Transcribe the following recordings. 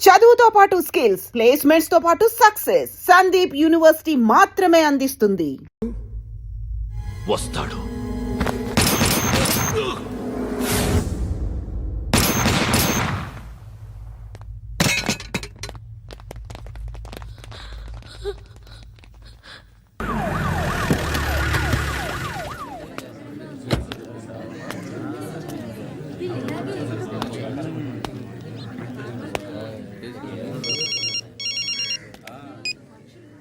చదువుతో పాటు skills, placements తో పాటు సక్సెస్ సందీప్ యూనివర్సిటీ మాత్రమే అందిస్తుంది. వస్తాడు.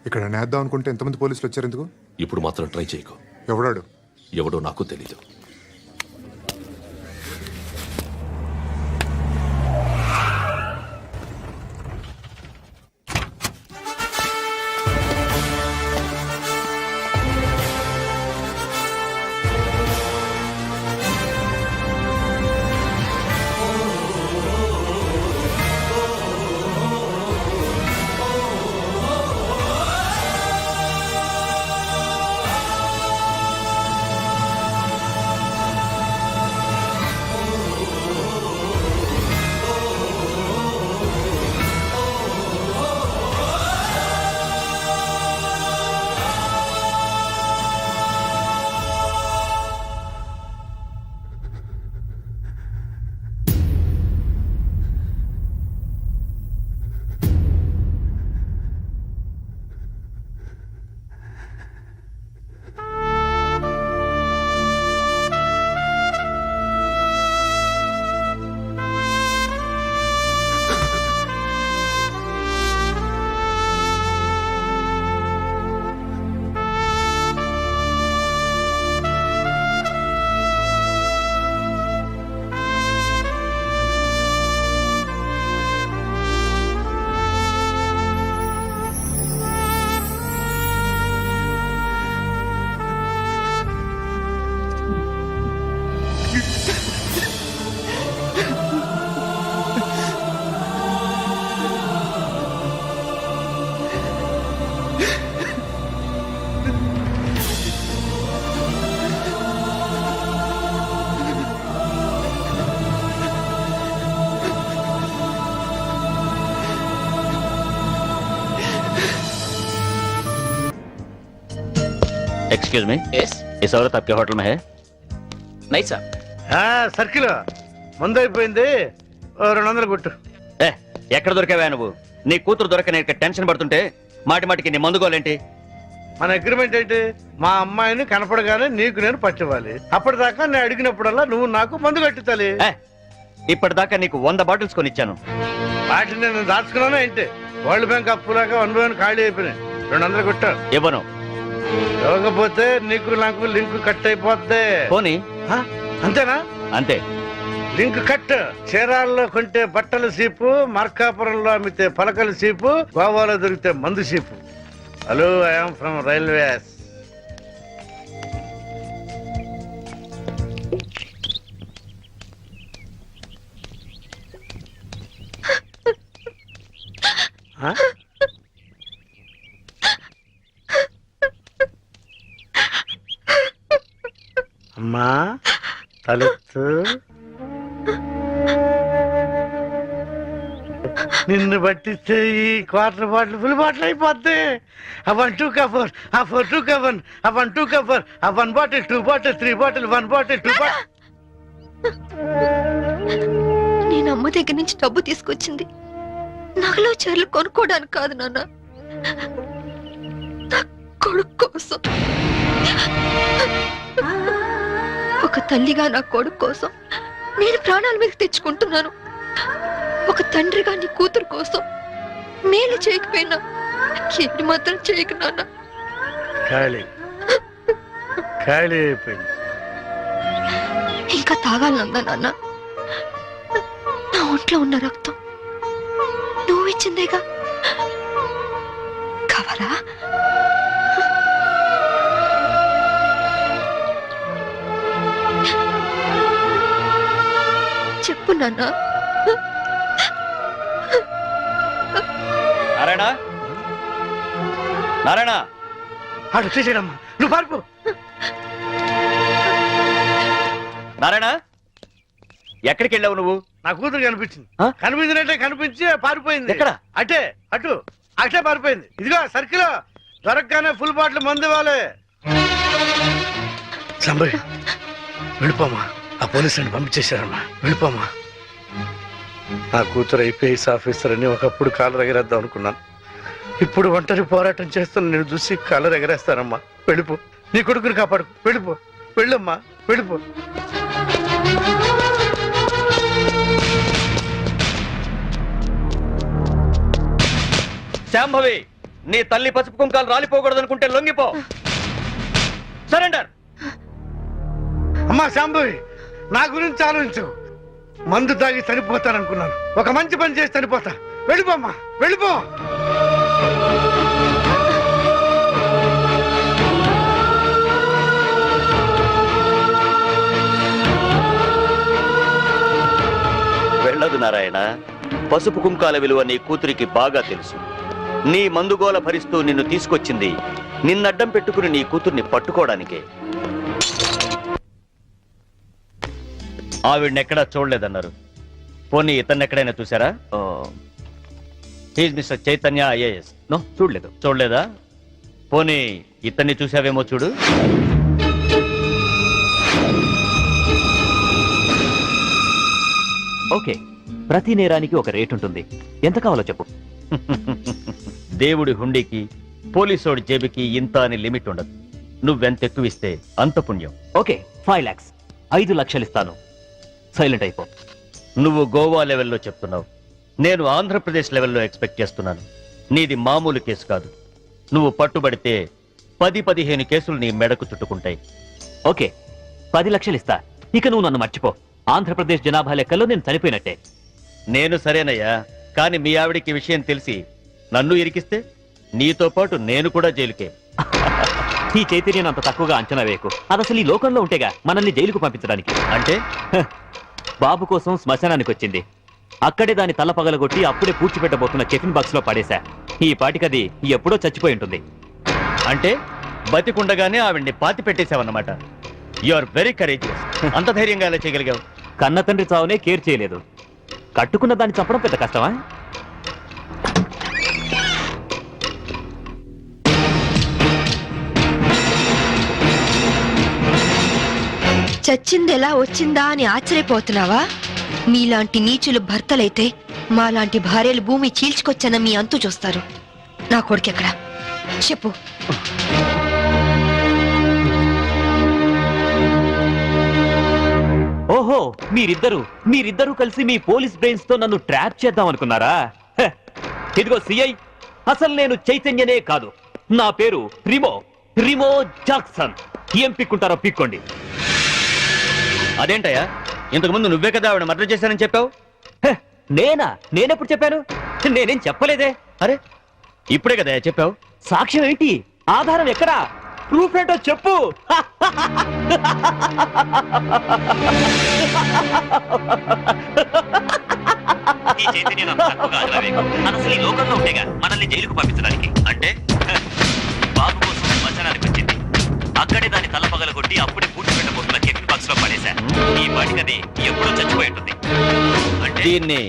ఇక్కడ నేద్దాం అనుకుంటే ఎంతమంది పోలీసులు వచ్చారు ఎందుకు? ఇప్పుడు మాత్రం ట్రై చేయకు. ఎవడాడు? ఎవడో నాకు తెలీదు. एक्सक्यूज मी, इस औरत आपके होटल में है? नहीं साहब. సర్కిల్ మందు అయిపోయింది, 200 కొట్టు. ఎక్కడ దొరికావా నువ్వు? నీ కూతురు దొరకని టెన్షన్ పడుతుంటే మాటి మాటికి నీ మందుకోలేంటి? మన అగ్రిమెంట్ ఏంటి? మా అమ్మాయిని కనపడగానే నీకు నేను పట్టివ్వాలి. అప్పటిదాకా నేను అడిగినప్పుడల్లా నువ్వు నాకు మందు కట్టించాలి. ఇప్పటిదాకా నీకు 100 బాటిల్స్ కొనిచ్చాను. వాటిని నేను దాచుకున్నాను ఏంటి? వరల్డ్ బ్యాంక్ అప్పులాగా 1 by 1 ఖాళీ అయిపోయినాయి. 200 కొట్టారు. ఇవ్వను. ఇవ్వకపోతే నీకు నాకు లింక్ కట్ అయిపోద్ది. పోనీ. అంతేనా? అంతే. Link cut. చీరాల్లో కొంటే బట్టల సీపు, మార్కాపురంలో అమ్మితే పలకల సీపు, గోవాలో దొరికితే మందు cheap. Hello, I'm from railways. అమ్మా తలెత్తు. నిన్ను పట్టిస్తే ఈ క్వార్టర్ బాటిల్ ఫుల్ బాటిల్ అయిపోద్ది. ఆ 1 2 కవర్, ఆ 4 2 కవర్, ఆ 1 2 కవర్, ఆ 1 bottle 2 bottle 3 bottle 1 bottle 2 bottle. నేను అమ్మ దగ్గర నుంచి డబ్బు తీసుకొచ్చింది నగలు చీరలు కొనుక్కోవడానికి కాదు నాన్న, నా కొడుకు కోసం. ఒక తల్లిగా నా కొడుకు కోసం నేను ప్రాణాల మీద తెచ్చుకుంటున్నాను. ఒక తండ్రిగా నీ కూతురు కోసం మేలు చేయకపోయినా ఏది మాత్రం చేయకు నాన్న. ఖాళీ ఖాళీ అయిపోయింది. ఇంకా తాగాలనుందా నాన్న? నా ఒంట్లో ఉన్న రక్తం నువ్వు ఇచ్చిందేగా, కావాలా? చెప్పు నాన్న. నారాయణ, నారాయణ, ఆడు చేసేయడమ్మా, నువ్వు పార్పు. నారాయణ, ఎక్కడికి వెళ్ళావు నువ్వు? నా కూతురు కనిపించింది. ఆ? కనిపించినట్టే కనిపించి పారిపోయింది. ఎక్కడ? అటే అటు అటే పారిపోయింది. ఇదిగో సర్కిల్ దొరకగానే ఫుల్ బాటిల్ మందు ఇవ్వాలి. సంబయ్ వెళ్ళిపోమా, ఆ పోలీసుని పంపించేశారమ్మా, వెళ్ళిపోమా. నా కూతురు ఐపీఎస్ ఆఫీసర్ అని ఒకప్పుడు కాలర్ ఎగరేద్దాం అనుకున్నాను. ఇప్పుడు ఒంటరి పోరాటం చేస్తున్న నేను చూసి కాలర్ ఎగరేస్తానమ్మా. వెళ్ళిపో, నీ కొడుకుని కాపాడు. వెళ్ళిపో, వెళ్ళమ్మా, వెళ్ళిపో. శాంభవి, నీ తల్లి పసుపు కుంకాలు రాలిపోకూడదు అనుకుంటే లొంగిపో. సరెండర్. అమ్మా శాంభవి, నా గురించి ఆలోచించు. మందు తాగి చనిపోతాననుకున్నాను, ఒక మంచి పని చేసి చనిపోతా. వెళ్ళిపోమ్మా, వెళ్ళిపో. వెళ్ళదు నారాయణ. పసుపు కుంకాల విలువ నీ కూతురికి బాగా తెలుసు. నీ మందుగోల భరిస్తూ నిన్ను తీసుకొచ్చింది నిన్నడ్డం పెట్టుకుని నీ కూతుర్ని పట్టుకోవడానికే. ఆవిడనెక్కడా చూడలేదన్నారు. పోనీ ఇతన్ని ఎక్కడైనా చూసారా? He's mister Chaitanya IAS. No, చూడలేదు. చూడలేదా? పోనీ ఇతన్ని చూసావేమో చూడు. ఓకే, ప్రతి నేరానికి ఒక రేట్ ఉంటుంది. ఎంత కావాలో చెప్పు. దేవుడి హుండీకి పోలీసోడి జేబుకి ఇంత అని లిమిట్ ఉండదు. నువ్వెంత ఎక్కువ ఇస్తే అంత పుణ్యం. ఓకే, 5 lakhs, 5 లక్షలు ఇస్తాను. సైలెంట్ అయిపో. నువ్వు గోవా లెవెల్లో చెప్తున్నావు, నేను ఆంధ్రప్రదేశ్ లెవెల్లో ఎక్స్పెక్ట్ చేస్తున్నాను. నీది మామూలు కేసు కాదు. నువ్వు పట్టుబడితే 10-15 కేసులు నీ మెడకు చుట్టుకుంటాయి. ఓకే, 10 లక్షలు ఇస్తా. ఇక నువ్వు నన్ను మర్చిపో. ఆంధ్రప్రదేశ్ జనాభా లెక్కల్లో నేను చనిపోయినట్టే. నేను సరేనయ్యా, కానీ మీ ఆవిడికి విషయం తెలిసి నన్ను ఇరికిస్తే నీతో పాటు నేను కూడా జైలుకే. ఈ చైతన్యం అంత తక్కువగా అంచనా వేయకు. అది అసలు ఈ లోకంలో ఉంటేగా మనల్ని జైలుకు పంపించడానికి. అంటే బాబు కోసం శ్మశానానికి వచ్చింది. అక్కడే దాని తల పగలగొట్టి అప్పుడే పూడ్చిపెట్టబోతున్న టిఫిన్ బాక్స్ లో పడేశా. ఈ పాటికది ఎప్పుడో చచ్చిపోయి ఉంటుంది. అంటే బతికుండగానే ఆవిడ్ని పాతి పెట్టేశావన్నమాట. You are very courageous. అంత ధైర్యంగా ఎలా చేయగలిగావు? కన్న తండ్రి చావునే కేర్ చేయలేదు. కట్టుకున్న దాన్ని చంపడం పెద్ద కష్టమా? చచ్చింది ఎలా వచ్చిందా అని ఆశ్చర్యపోతున్నావా? మీలాంటి నీచులు భర్తలైతే మాలాంటి భార్యలు భూమి చీల్చుకొచ్చన్న మీ అంతు చూస్తారు. నా కొడుకెక్కడ చెప్పు. ఓహో, మీరిద్దరూ కలిసి మీ పోలీస్ బ్రెయిన్స్ తో నన్ను ట్రాప్ చేద్దాం అనుకున్నారా? హె, ఇదిగో సిఐ, అసలు నేను చైతన్యనే కాదు. నా పేరు రిమో జాక్సన్. ఏం పిక్కుంటారో పిక్కోండి. అదేంటయ్యా, ఇంతకు ముందు నువ్వే కదా ఆవిడ మర్డర్ చేశానని చెప్పావు. హె, నేనెప్పుడు చెప్పాను? నేనేం చెప్పలేదే. అరే, ఇప్పుడే కదా చెప్పావు. సాక్ష్యం ఏంటి? ఆధారం ఎక్కడా? ప్రూఫ్ ఏంటో చెప్పు. ఈ చైతన్యం అంత తక్కువగా అంచనా వేయకు. అది అసలు ఈ లోకంలో ఉంటేగా మనల్ని జైలుకు పంపించడానికి. అంటే బాబు కోసం శ్మశానానికి వచ్చింది. అక్కడే దాని తల పగలగొట్టి అప్పుడే పూడ్చి పెట్టబోతున్న టిఫిన్ బాక్స్ లో పడేశా. ఈ పాటికది ఎప్పుడో చచ్చిపోయి ఉంటుంది. అంటే దీన్ని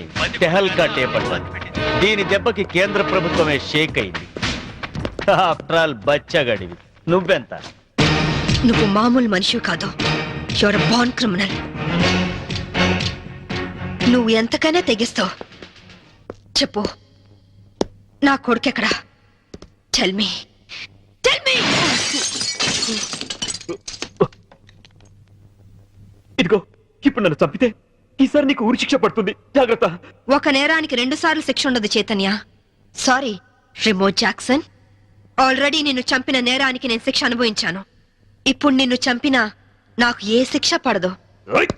టెహల్కా టేప్ అంటారు. దీని దెబ్బకి కేంద్ర ప్రభుత్వమే షేక్ అయింది. ఆఫ్టర్ ఆల్ బచ్చగడివి. నువ్వెంత? నువ్వు మామూలు మనిషి కాదు. Your born criminal. నువ్వు ఎంతకైనా తెగిస్తావు. చెప్పు, నా కొడుకెక్కడా? Tell me. ఇదిగో, ఇప్పుడు నన్ను చంపితే ఈసారి నీకు ఊరి శిక్ష పడుతుంది. జాగ్రత్త. ఒక నేరానికి 2 సార్లు శిక్ష ఉండదు Chaitanya. Sorry Remo Jackson. Already నిన్ను చంపిన నేరానికి నేను శిక్ష అనుభవించాను. ఇప్పుడు నిన్ను చంపినా నాకు ఏ శిక్ష పడదు. ఓయ్!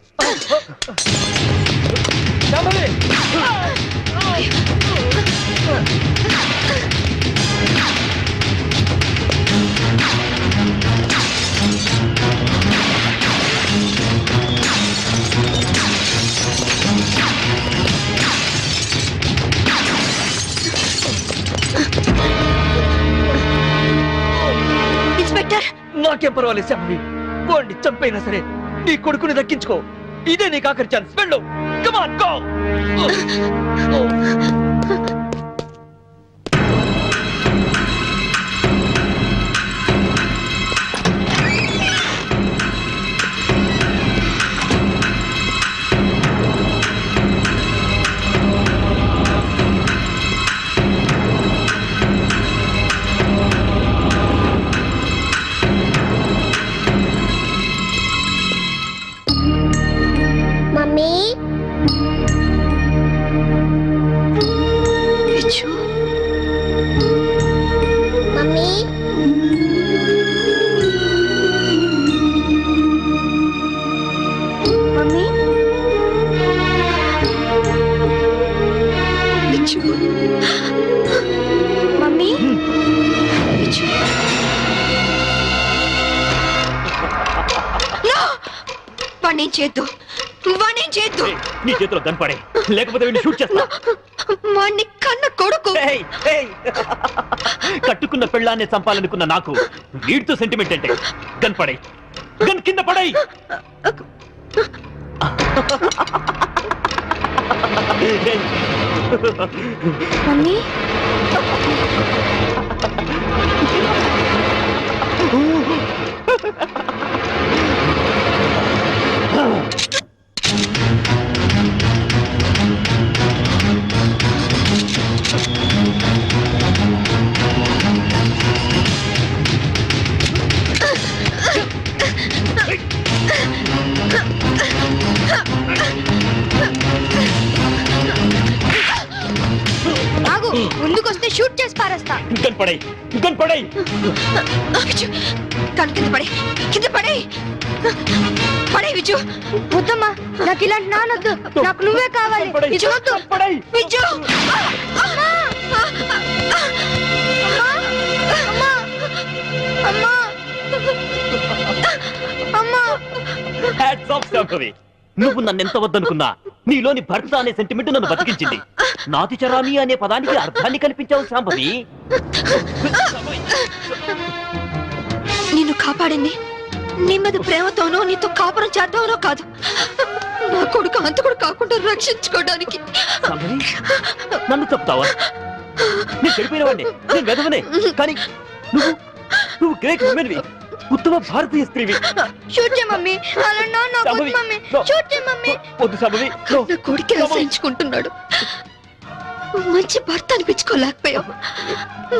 ఇన్స్పెక్టర్, నాకేం పర్వాలేదు శాంభవి. వాడిని చంపైనా సరే నీ కొడుకుని దక్కించుకో. ఇదే నీకు ఆఖరి ఛాన్స్. వెళ్ళు. Come on go. Mummy Viju, mummy mummy Viju, mummy Viju. No! వాణ్ణేం చేయొద్దు, వాణ్ణేం చేయొద్దు. నీ చేతిలో గన్ పడే, లేకపోతే వీడిని షూట్ చేస్తా. వాణ్ణి కన్న కొడుకు. ఏయ్, ఏయ్. కట్టుకున్న పెళ్ళాన్ని చంపాలనుకున్న నాకు వీడితో సెంటిమెంట్ అంటే. గన్ పడే, గన్ కింద పడై. మమ్మీ ఆగు, ముందుకొస్తే షూట్ చేసి పారేస్తా. గన్ పడై, గన్ పడై. విజు, కన్ను కింద పడే, కింద పడే, పడే విజు. వద్దమ్మా, నాకు ఇలాంటి నానొద్దు, నాకు నువ్వే కావాలి. విజు వద్దు. పడై. విజు. అమ్మా అమ్మా అమ్మా Hats off, శాంభవి. నువ్వు నన్ను ఎంత వద్దనుకున్నా నీలోని భర్త అనే సెంటిమెంట్ నన్ను బతికించింది. నాతి చరామి అనే పదానికి అర్థాన్ని కల్పించావు శాంభవి. నిన్ను కాపాడింది నీ మీద ప్రేమతోనో నీతో కాపురం చేద్దామనో కాదు, నా కొడుకు అంతకుడు కాకుండా రక్షించుకోవడానికి. శాంభవి, నన్ను చెప్తావా? నేను చెడిపోయిన వాడిని, నేను వెధవనే. కానీ నువ్వు నువ్వు గ్రేట్ ఉమెన్వి, ఉత్తమ భారతీయ స్త్రీవి. షూట్ చేయ మమ్మీ, అలా నాన్న వద్దు మమ్మీ, షూట్ చేయ మమ్మీ. వద్దు శాంభవి. నా కొడుకు రక్షించుకుంటున్నాడు. మంచి భర్త అనిపించుకోలేకపోయావు,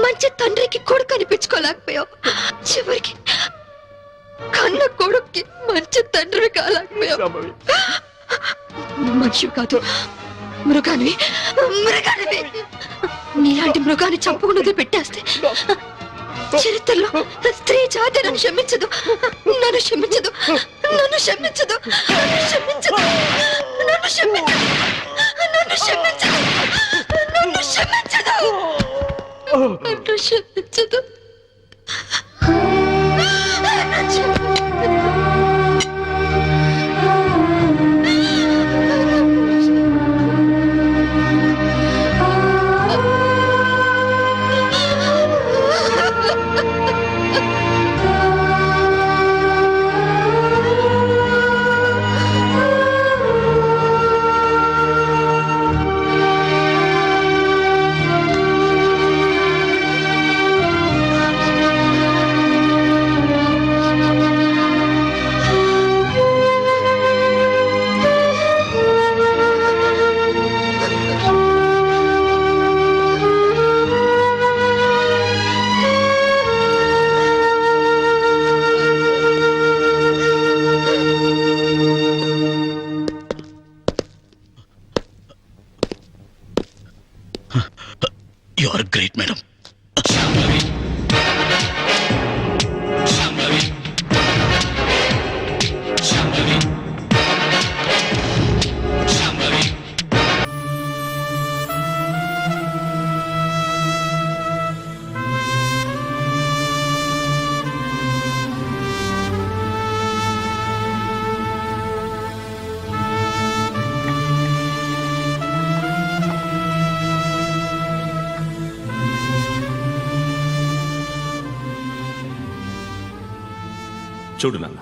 మంచి తండ్రికి కొడుకు అనిపించుకోలేకపోయావు, చివరికి కన్న కొడుక్కి మంచి తండ్రి కాలేకపోయావు. శాంభవి, మనిషి కాదు, మృగానివి, మృగానివి. నీలాంటి మృగాన్ని చంపకుండా పెట్టేస్తే చరిత్రలో స్త్రీ జాతి నన్ను క్షమించదు, నన్ను క్షమించదు, నన్ను క్షమించదు, నన్ను క్షమించదు, నన్ను క్షమించదు, నన్ను క్షమించదు, నన్ను క్షమించదు, నన్ను క్షమించదు, నన్ను క్షమించదు. You are great, madam. చూడు నాన్న,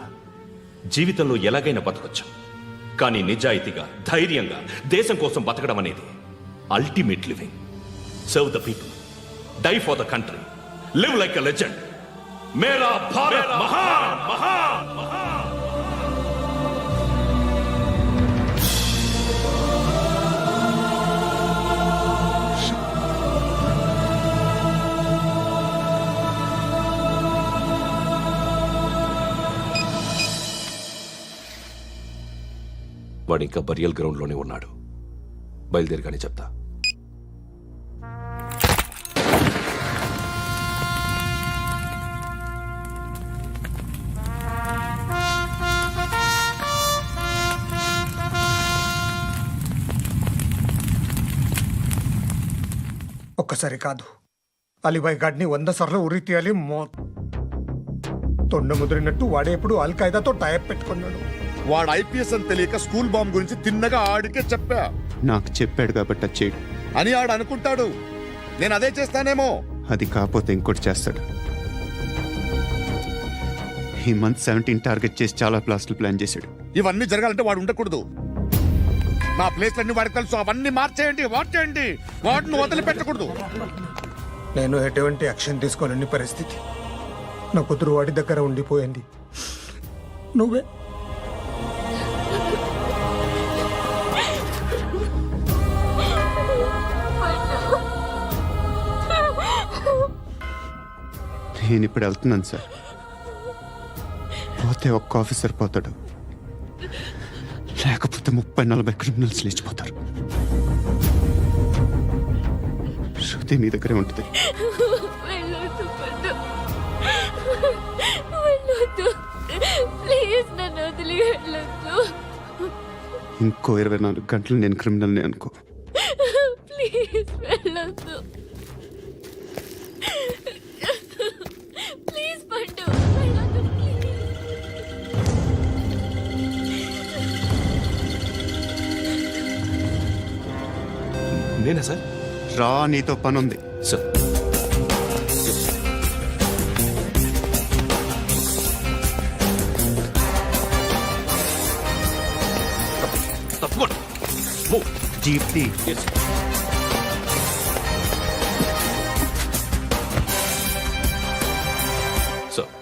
జీవితంలో ఎలాగైనా బతకొచ్చు, కానీ నిజాయితీగా ధైర్యంగా దేశం కోసం బతకడం అనేది ultimate living. Serve the people, die for the country, live like a legend. మేరా భారత్ మహాన్ మహాన్ మహాన్. వాడు ఇంకా బరియల్ గ్రౌండ్లోనే ఉన్నాడు. బయలుదేరిగానే చెప్తా. ఒక్కసారి కాదు, అలీబాయ్ గాడిని 100 సార్లు ఉరి తీయాలి. తొండ ముదిరినట్టు వాడే ఇప్పుడు అల్ ఖైదాతో టైప్ పెట్టుకున్నాడు. వాడు ఐపీఎస్ అని తెలియక స్కూల్ బాంబ్ గురించి తిన్నగా ఆడికే చెప్పా. నాకు చెప్పాడు కాబట్టి అది చేయడు అని ఆడు అనుకుంటాడు. నేను అదే చేస్తానేమో. అది కాకపోతే ఇంకోటి చేస్తాడు. ఈ మంత్ 17 టార్గెట్ చేసి చాలా ప్లాస్టులు ప్లాన్ చేశాడు. ఇవన్నీ జరగాలంటే వాడు ఉండకూడదు. నా ప్లేస్లన్నీ వాడికి తెలుసు. అవన్నీ మార్చేయండి, మార్చేయండి. వాటిని వదిలిపెట్టకూడదు. నేను ఎటువంటి యాక్షన్ తీసుకోలేని పరిస్థితి. నా కూతురు వాడి దగ్గర ఉండిపోయింది. నువ్వే నేను ఇప్పుడు వెళ్తున్నాను సార్. పోతే ఒక్క ఆఫీసర్ పోతాడు, లేకపోతే 30-40 క్రిమినల్స్ లేచిపోతారు. శృతి నీ దగ్గరే ఉంటుంది. వెళ్ళొద్దు పండు, వెళ్ళొద్దు ప్లీజ్, నన్ను వదిలి వెళ్ళొద్దు. ఇంకో 24 గంటలు నేను క్రిమినల్ని అనుకో. ప్లీజ్ వెళ్ళొద్దు, ప్లీజ్ పండు వెళ్ళొద్దు ప్లీజ్. నేనా సార్? రా, నీతో పని ఉంది. సార్ తప్పకుండా. Jeep tea. సార్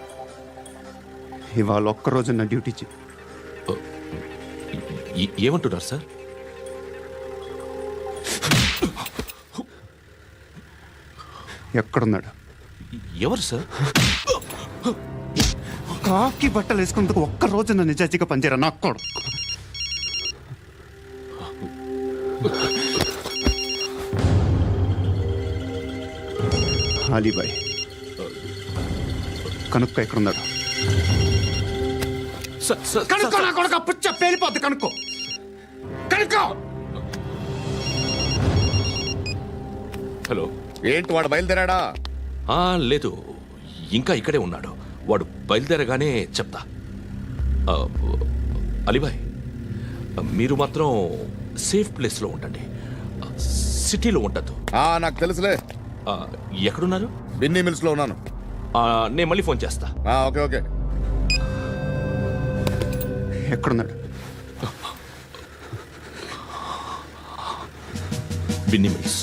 ఇవాళ ఒక్కరోజు నా డ్యూటీ చేయి. ఏమంటున్నారు సార్? ఎక్కడున్నాడు? ఎవరు సార్? కాకి బట్టలు వేసుకున్నందుకు ఒక్కరోజు నా నిజాయితీగా పనిచేయరా నా కొడుకు. అలీబాయ్ కనుక్కో, ఎక్కడున్నాడు? కనుక్కో నా కొడుకు. పుచ్చ పేలిపోద్ది. కనుక్కో, కనుక్కో. హలో. ఏంటి వాడు బయలుదేరాడా? లేదు, ఇంకా ఇక్కడే ఉన్నాడు. వాడు బయలుదేరగానే చెప్తా. అలీబాయ్, మీరు మాత్రం సేఫ్ ప్లేస్లో ఉండండి, సిటీలో ఉండద్దు. నాకు తెలుసులే. ఎక్కడున్నారు? బిన్నీ మిల్స్ లో ఉన్నాను. నేను మళ్ళీ ఫోన్ చేస్తా. Okay okay. ఎక్కడున్నాడు? బిన్నీ మిల్స్.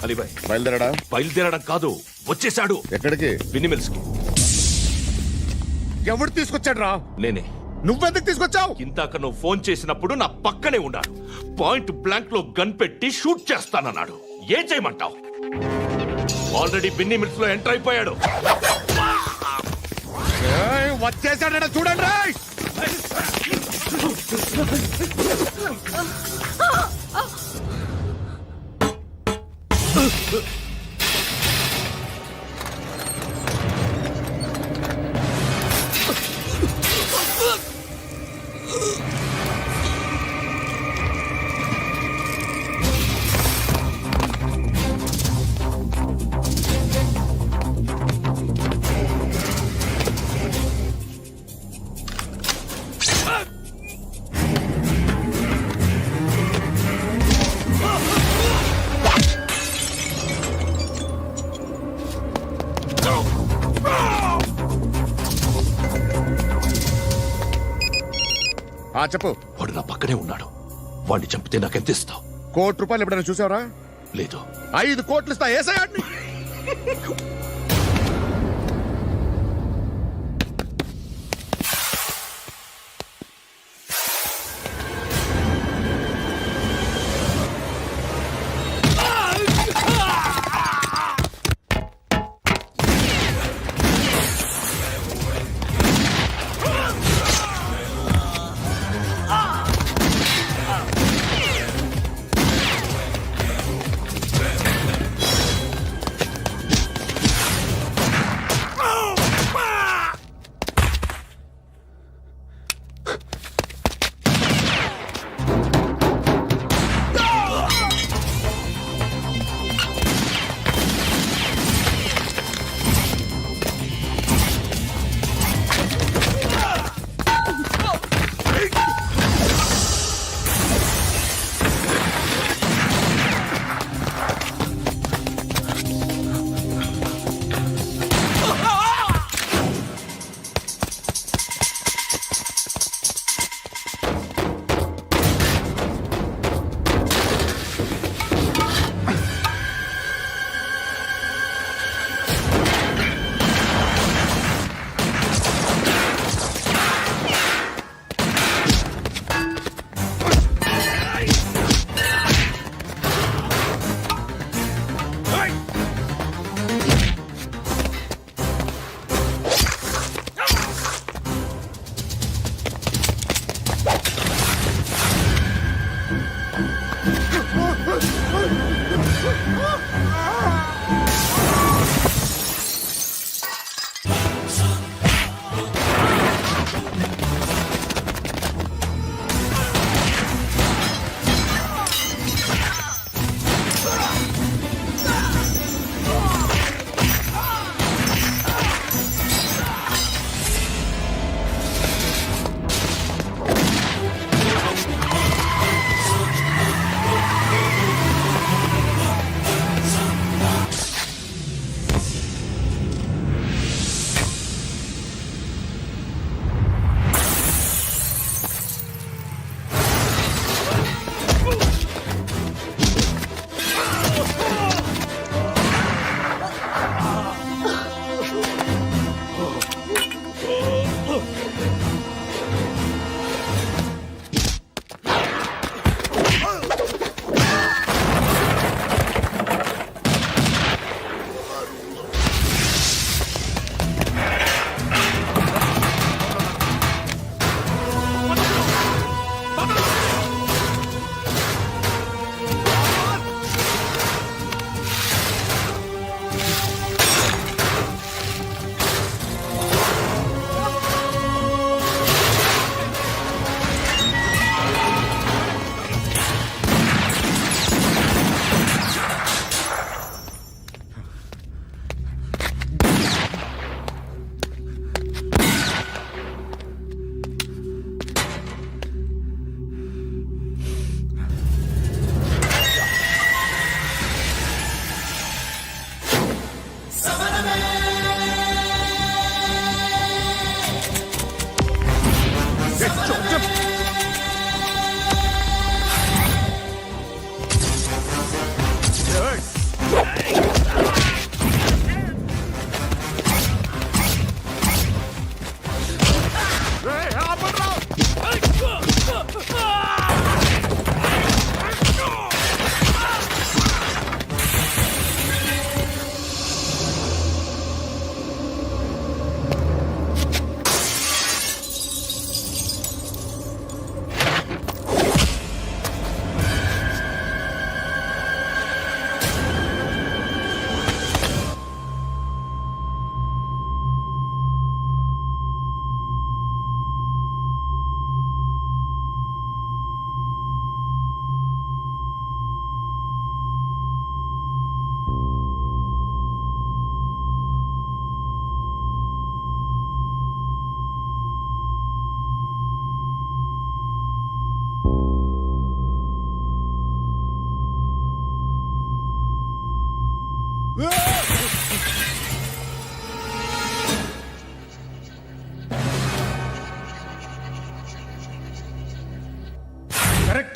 అలీబాయ్ బయలుదేరాడా? బయలుదేరడం కాదు, వచ్చేసాడు. ఎక్కడికి? బిన్నీ మిల్స్ కి. ఎవడు తీసుకొచ్చాడు రా? నేనే. నువ్వెందుకు తీసుకొచ్చావు? ఇందాక నువ్వు ఫోన్ చేసినప్పుడు నా పక్కనే ఉన్నాడు. పాయింట్ బ్లాంక్ లో గన్ పెట్టి షూట్ చేస్తానన్నాడు. ఏం చేయమంటావు? ఆల్రెడీ బిన్నీ మిల్స్ లో ఎంటర్ అయిపోయాడు. వచ్చేసాడ చూడండి రా. చెప్పు. వాడు నా పక్కనే ఉన్నాడు. వాడిని చంపితే నాకెంత ఇస్తావు? ₹1,00,00,000 ఎప్పుడైనా చూసావరా? లేదు. 5 కోట్లు ఇస్తా. ఏసయాడిని.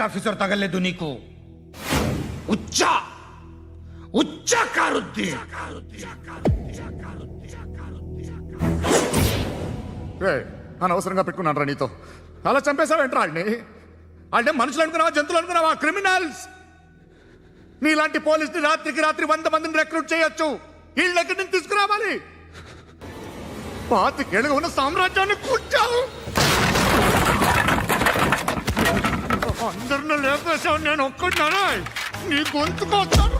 ఆఫీసర్ తగలేదు నీకు? ఉచ్చ కారుద్ది. అనవసరంగా పెట్టుకున్నాను రా నీతో. అలా చంపేశావేంట్రా ఆడిని? అంటే మనుషులు అనుకున్నావా, జంతువులు అనుకున్నావా? క్రిమినల్స్. నీలాంటి పోలీసుని రాత్రికి రాత్రి 100 మందిని రిక్రూట్ చేయొచ్చు. వీళ్ళ దగ్గర నుంచి తీసుకురావాలి. 25 ఏళ్ళుగా ఉన్న సామ్రాజ్యాన్ని కూర్చావు. అందరిని లేపేశావు, నేను ఒక్కడినారా? నీ గొంతుకొస్తాను.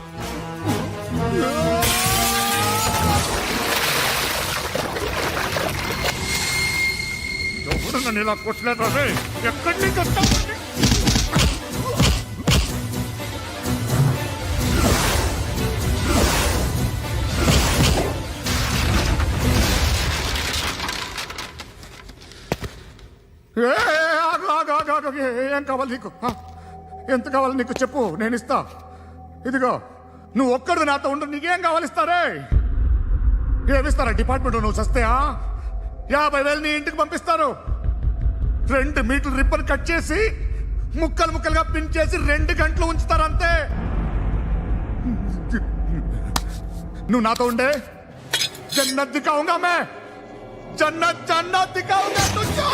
ఎవరు నన్ను ఇలా కొట్టలేదా? ఎక్కడి నుంచి వస్తావు? ఏం కావాలి నీకు? ఎంత కావాలి నీకు చెప్పు, నేను ఇస్తా. ఇదిగో నువ్వు ఒక్కడు నాతో ఉండు. నీకేం కావాలి ఇస్తారే? ఏమిస్తారా డిపార్ట్మెంట్? నువ్వు చస్తేయా 50,000 నీ ఇంటికి పంపిస్తారు. 2 మీటర్లు రిబ్బన్ కట్ చేసి ముక్కలు ముక్కలుగా పిన్ చేసి 2 గంటలు ఉంచుతారు అంతే. నువ్వు నాతో ఉండే జన్నత్ దిఖాऊंगा मैं, जन्नत दिखाऊंगा तुझको.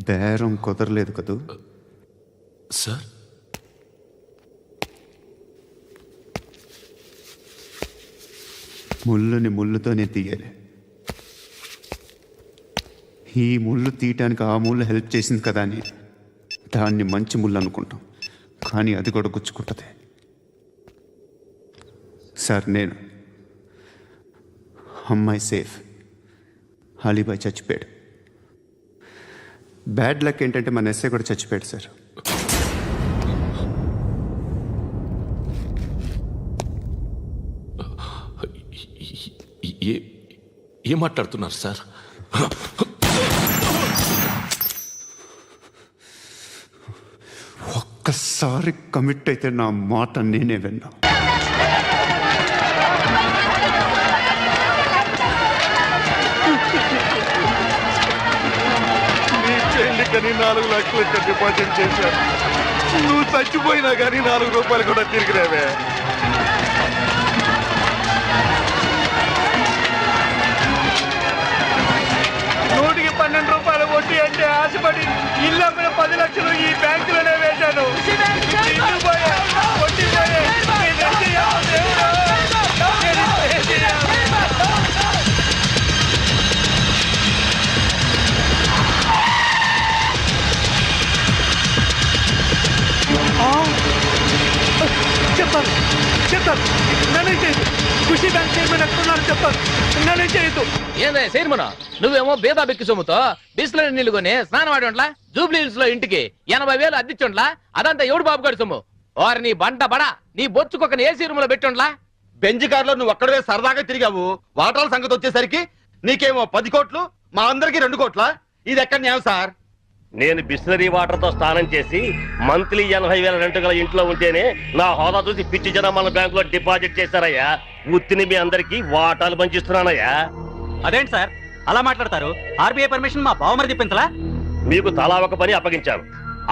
బేరం కుదరలేదు కదూ సార్? ముళ్ళుని ముళ్ళుతోనే తీయాలి. ఈ ముళ్ళు తీయటానికి ఆ ముళ్ళు హెల్ప్ చేసింది కదా అని దాన్ని మంచి ముళ్ళు అనుకుంటాం, కానీ అది కూడా గుచ్చుకుంటుంది. సార్, నేను అమ్మాయి సేఫ్, అలీబాయ్ చచ్చిపోయాడు. బ్యాడ్ లక్ ఏంటంటే మన ఎస్ఐ కూడా చచ్చిపోయాడు సార్. ఏం మాట్లాడుతున్నారు సార్? ఒక్కసారి కమిట్ అయితే నా మాట నేనే విన్నా. నీ చెల్లికని 4 లక్షలు డిపాజిట్ చేశాను. నువ్వు చచ్చిపోయినా కానీ 4 రూపాయలు కూడా తిరిగి రావే. నూటికి 12 రూపాయలు వడ్డీ అంటే ఆశపడి ఇల్లు అమ్మిన 10 లక్షలు ఈ బ్యాంకులోనే వేశాను. ఇల్లు పోయే, వడ్డీ పోయే. చెప్తాను నేనే చేయదు. ఖుషి బ్యాంక్ చైర్మన్ ఎక్కడున్నారు చెప్తాను. నేనే చేయదు. ఏందా చైర్మన్, నువ్వేమో బేదా బెక్కి సొమ్ముతో బిస్లరీ నీళ్లు కొని స్నానం ఆడోంట్లా జూబ్లీ హిల్స్ లో ఇంటికి 80,000 అద్దిచ్చోంట్లా. అదంతా ఎవడు బాబు గారి సొమ్ము? వారి నీ బంట బడా నీ బొచ్చుకొక ఏసీ రూమ్ లో పెట్టోంట్లా. బెంజ్ కార్ లో నువ్వు ఒక్కడే సరదాగా తిరిగావు. వాటాల సంగతి వచ్చేసరికి నీకేమో 10 కోట్లు, మా అందరికి 2 కోట్ల. ఇది ఎక్కడ న్యాయం సార్? నేను బిస్లరీ వాటర్ తో స్నానం చేసి మంత్లీ 80,000 రెంట్ గల ఇంట్లో ఉంటేనే నా హోదా చూసి పిచ్చి జనం మన బ్యాంక్ లో డిపాజిట్ చేశారయ్యా. ఉత్తిని మీ అందరికి వాటాలు పంచిస్తున్నానయ్యా. అదేంటి సార్ అలా మాట్లాడతారు? ఆర్బీఐ పర్మిషన్ మా బావమరి చెప్పించలా? మీకు తలా ఒక పని అప్పగించాను,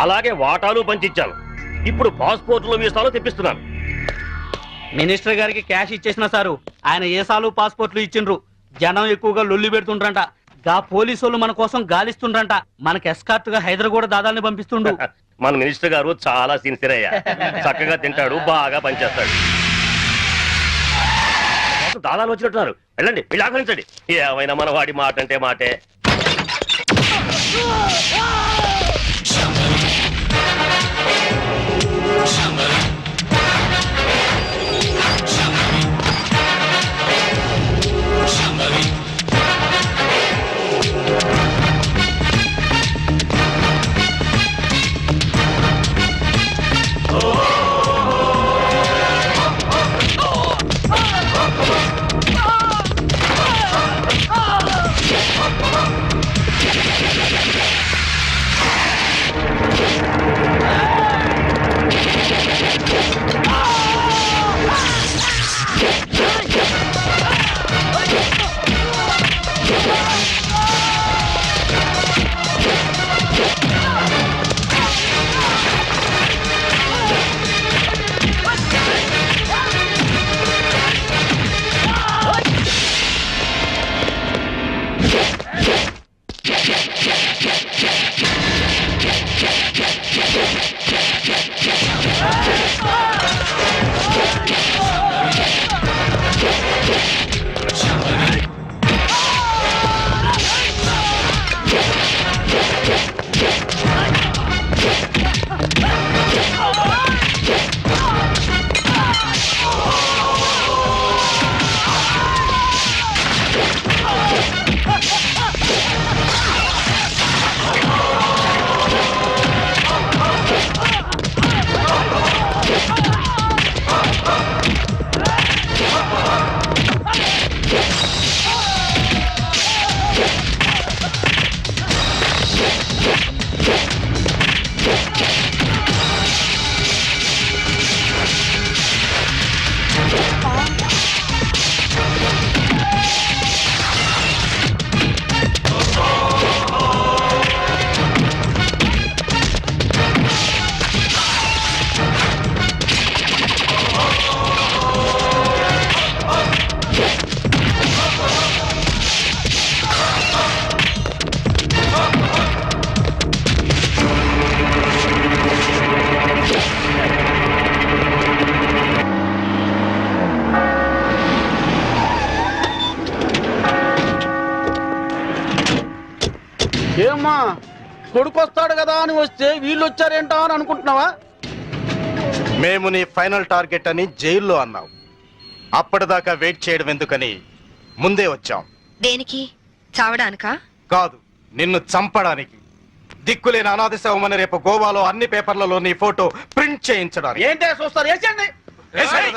అలాగే వాటాలు పంచిచ్చాను. ఇప్పుడు పాస్పోర్ట్లు వీసాలు తెప్పిస్తున్నాను. మినిస్టర్ గారికి క్యాష్ ఇచ్చేసిన సారు ఆయన ఏసాలు పాస్పోర్ట్లు ఇచ్చిండ్రు. జనం ఎక్కువగా లొల్లి పెడుతుండ్రంట. గా పోలీసు మన కోసం గాలిస్తుండ్రంట. మనకి ఎస్కార్ట్ గా హైదరాబాద్ దాదాల్ని పంపిస్తుండు. మన మినిస్టర్ గారు చాలా సిన్సియర్ అయ్యా. చక్కగా తింటాడు, బాగా పనిచేస్తాడు. దాదాలు వచ్చినట్టున్నారు. వెళ్ళండి, వీళ్ళు ఆహ్వానించండి. ఏమైనా మన వాడి మాట అంటే మాటే. ఏమ్మా కొడుకు వస్తాడు కదా అని వస్తే వీళ్ళు వచ్చారేంటా అని అనుకుంటున్నావా? మేము నీ ఫైనల్ టార్గెట్ అని జైల్లో అన్నావు. అప్పటిదాకా వెయిట్ చేయడం ఎందుకని ముందే వచ్చాం. దేనికి? చావడానికా? కాదు, నిన్ను చంపడానికి. దిక్కులేని అనాథ శవమని రేపు గోవాలో అన్ని పేపర్లలో నీ ఫోటో ప్రింట్ చేయించడానికి. ఏంటే చూస్తారు? వేసేయండి. వేసేయ్.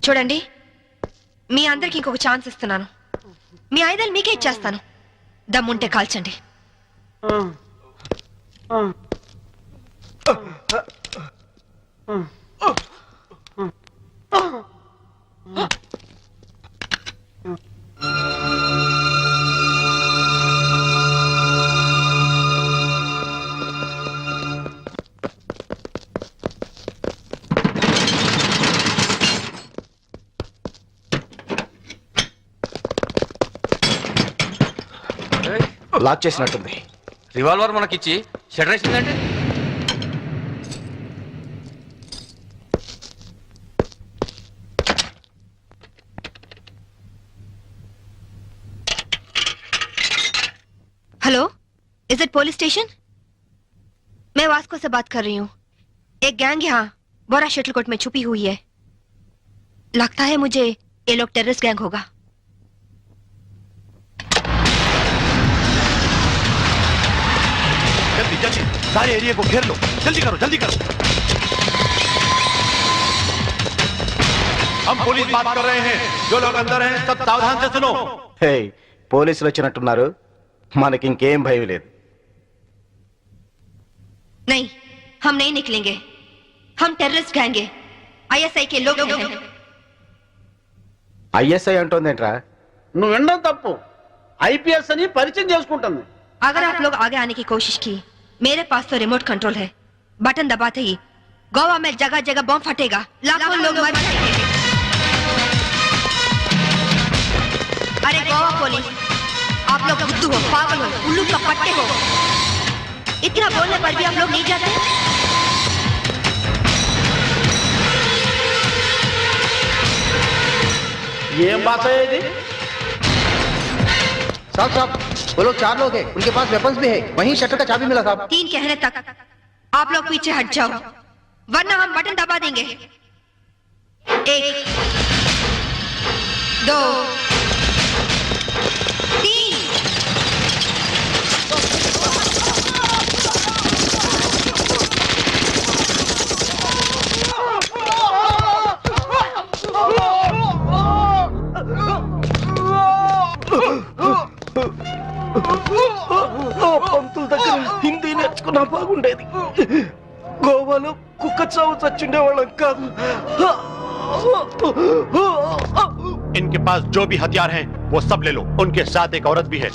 చూడండి, మీ అందరికి ఇంకొక ఛాన్స్ ఇస్తున్నాను. మీ ఆయుధాలు మీకే ఇచ్చేస్తాను. దమ్ముంటే కాల్చండి. లాక్ చేసినట్టుంది. రివాల్వర్ మనకిచ్చి షటర్ వేసిందంటే hello, is it police station? मैं वास्को से बात कर रही हूँ. एक गैंग यहाँ बोरा शटलकोट में छुपी हुई है. लगता है मुझे ये लोग टेररिस्ट गैंग होगा. जल्दी जल्दी सारे एरिया को घेर लो. जल्दी करो, जल्दी करो. हम पुलिस बात कर रहे हैं. जो लोग अंदर हैं सब सावधान से सुनो. हे, పోలీసులు వచ్చినట్టున్నారు. మనకి ఇంకేం భయం లేదు. नहीं, हम नहीं निकलेंगे. हम टेररिस्ट गैंग हैं. ISI के लोग हैं. ఐఎస్ఐ అంటోందేంట్రా? నువ్వు వినడం తప్పు. IPS అని పరిచయం చేసుకుంటుంది. अगर आप लोग आगे आने की कोशिश की, मेरे पास तो रिमोट कंट्रोल है. बटन दबाते ही गोवा में जगह जगह बम फटेगा. लाखों लोग मर जाएंगे. अरे गोवा पुलिस, आप लोग बुद्धू हो, पागल हो, उल्लू का पट्टे हो. इतना बोलने पर भी आप लोग नहीं जाते. ఏం భాష ఇది? साहब साहब वो लोग 4 लोग हैं, उनके पास वेपन्स भी है, वहीं शटर का चाबी मिला साहब। 3 कहने तक आप लोग पीछे हट जाओ, वरना हम बटन दबा देंगे। 1 2 3 పంతుల దగ్గర హిందీ నేర్చుకున్నా బాగుండేది. గోవాలో కుక్క చావు చచ్చుండేవాళ్ళం కాదు. इनके पास जो भी हथियार हैं वो सब ले लो, उनके साथ एक औरत भी है.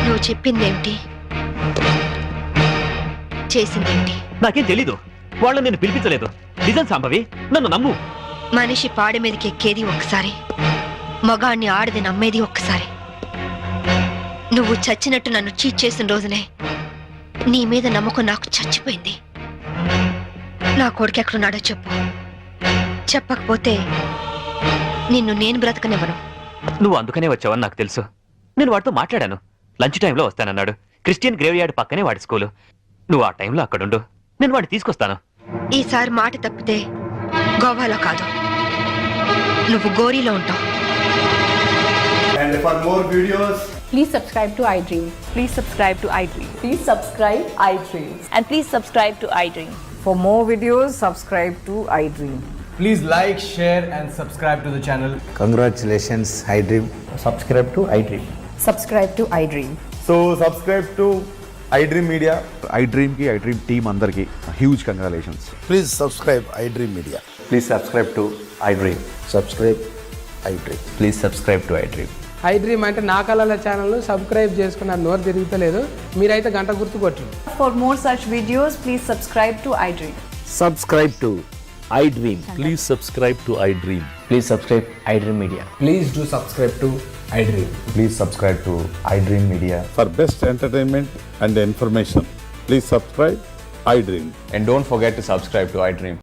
నువ్వు చెప్పిందేమిటి, చేసిందేమిటి? నాకేం తెలీదు. వాళ్ళు నేను పిలిపించలేదు. నిజం సంభవి, నన్ను నమ్ము. మనిషి పాడి మీదకి ఎక్కేది ఒక్కసారి, మగాణ్ణి ఆడది నమ్మేది ఒక్కసారి. నువ్వు చచ్చినట్టు నన్ను చీట్ చేసిన రోజునే నీ మీద నమ్మకం నాకు చచ్చిపోయింది. నా కొడుకు ఎక్కడున్నాడో చెప్పు. చెప్పకపోతే నిన్ను నేను బ్రతకనివ్వను. నువ్వు అందుకనే వచ్చావని నాకు తెలుసు. నేను వాడితో మాట్లాడాను. లంచ్ టైంలో వస్తానన్నాడు. క్రిస్టియన్ గ్రేవ్ యార్డ్ పక్కనే వాడి స్కూలు. నువ్వు ఆ టైంలో అక్కడుండు, నేను వాడిని తీసుకొస్తాను. ఈసారి మాట తప్పితే గోవాలో కాదు, నువ్వు గోరీలో ఉంటావు. And for more videos, Please subscribe to iDream. Please subscribe to iDream. Please subscribe iDream. And please subscribe to iDream. For more videos, subscribe to iDream. Please like, share and subscribe to the channel. Congratulations iDream. Subscribe to iDream. Subscribe to iDream. so subscribe to iDream Media. iDream కి iDream team అందరికి huge congratulations. Please subscribe iDream media. Please subscribe to iDream. Subscribe iDream. Please subscribe to iDream. iDream అంటే నా కళల channel subscribe చేసుకున్న నోరు తిరుగుతలేదు, మీరైతే గంట గుర్తు కొట్టండి. For more such videos, please subscribe to iDream. Subscribe to iDream. Please subscribe to iDream. Please subscribe iDream Media. Please do subscribe to iDream. Please subscribe to iDream Media. For best entertainment and information, please subscribe iDream. And don't forget to subscribe to iDream.